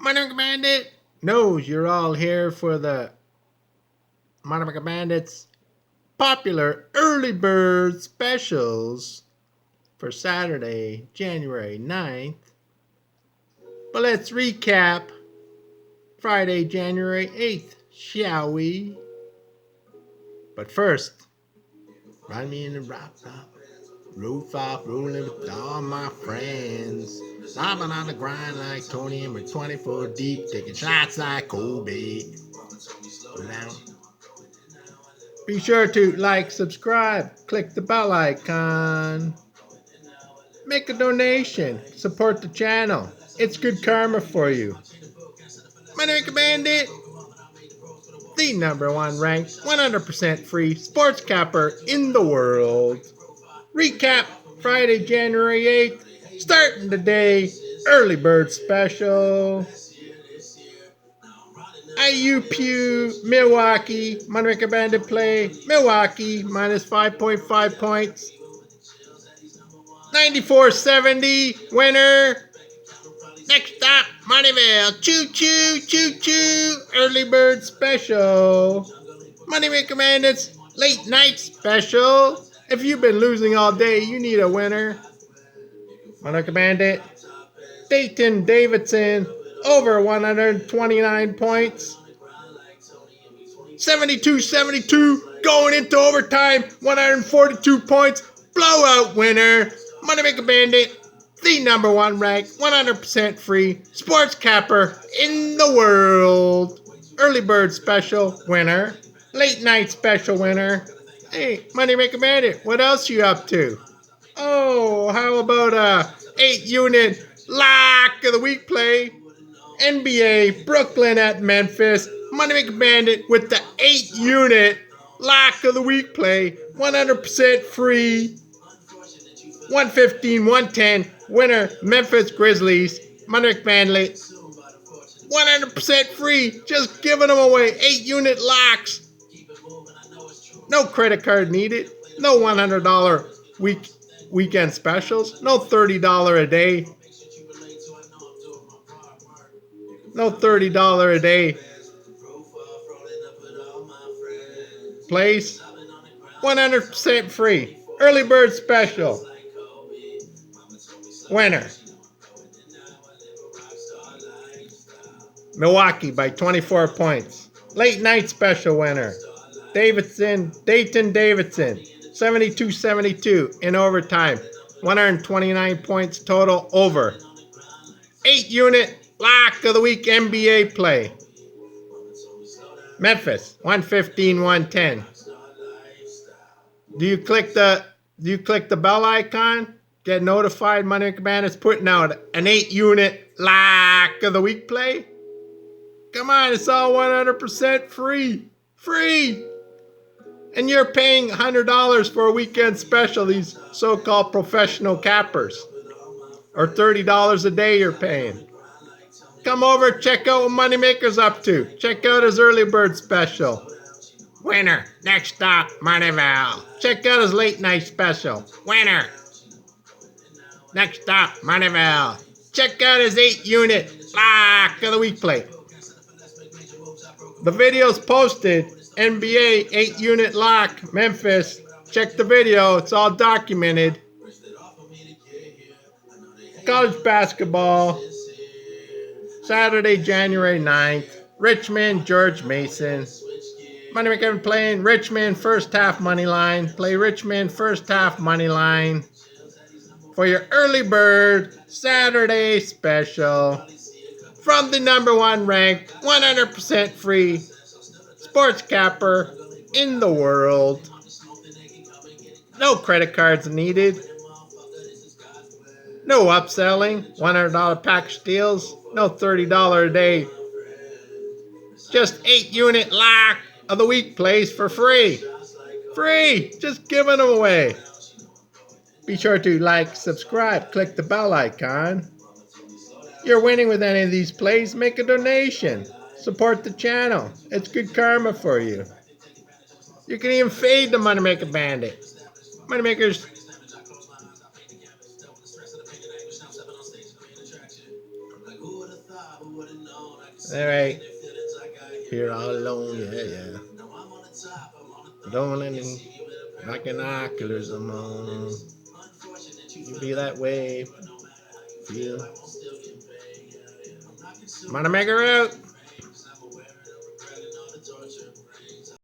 Moneymaker Bandit knows you're all here for the Moneymaker Bandit's popular early bird specials for Saturday, January 9th. But let's recap Friday, January 8th, shall we? But first, ride me in the rock, roof off, rolling with all my friends. Robbing on the grind like Tony and we're 24 deep, taking shots like Kobe. Down. Be sure to like, subscribe, click the bell icon. Make a donation, support the channel. It's good karma for you. Moneymaker Bandit, the #1 ranked 100% free sports capper in the world. Recap Friday, January 8th, starting today, early bird special. IUPU, Milwaukee, Moneymaker Bandit play, Milwaukee, minus 5.5 points. 94.70, winner. Next stop, Moneyville, choo-choo, choo-choo, early bird special. Moneymaker Bandit's late night special. If you've been losing all day, you need a winner. Moneymaker Bandit, Dayton Davidson, over 129 points. 72-72, going into overtime, 142 points. Blowout winner. Moneymaker Bandit, the #1 ranked, 100% free sports capper in the world. Early bird special winner. Late night special winner. Hey, Moneymaker Bandit, what else you up to? Oh, how about a 8-unit lock of the week play? NBA, Brooklyn at Memphis. Moneymaker Bandit with the 8-unit lock of the week play. 100% free. 115-110. Winner, Memphis Grizzlies. Moneymaker Bandit. 100% free. Just giving them away. 8-unit locks. No credit card needed. No $100 weekend specials. No $30 a day. No $30 a day place. 100% free. Early bird special. Winner. Milwaukee by 24 points. Late night special winner. Dayton Davidson. 72-72 in overtime. 129 points total over. 8-unit lock of the week NBA play. Memphis 115-110. Do you click the bell icon? Get notified Moneymaker Bandit's putting out an 8-unit lock of the week play? Come on, it's all 100% free. Free! And you're paying $100 for a weekend special, these so-called professional cappers. Or $30 a day you're paying. Come over, check out what Moneymaker's up to. Check out his early bird special. Winner, next stop, Moneyville. Check out his late night special. Winner. Next stop, Moneyville. Check out his 8-unit lock of the week play. The video's posted. NBA 8-unit lock, Memphis. Check the video, it's all documented. College basketball. Saturday, January 9th. Richmond, George Mason. Moneymaker playing Richmond first half money line. Play Richmond first half money line for your early bird Saturday special. From the #1 ranked, 100% free sports capper in the world. No credit cards needed. No upselling. $100 package deals. No $30 a day. Just 8-unit lock of the week plays for free. Free! Just giving them away. Be sure to like, subscribe, click the bell icon. You're winning with any of these plays, make a donation. Support the channel. It's good karma for you. You can even fade the Moneymaker Bandit. Moneymaker's All right. Here all alone, yeah. Don't let me knock binoculars I'm on. You be that way. Feel. Wanna make her out?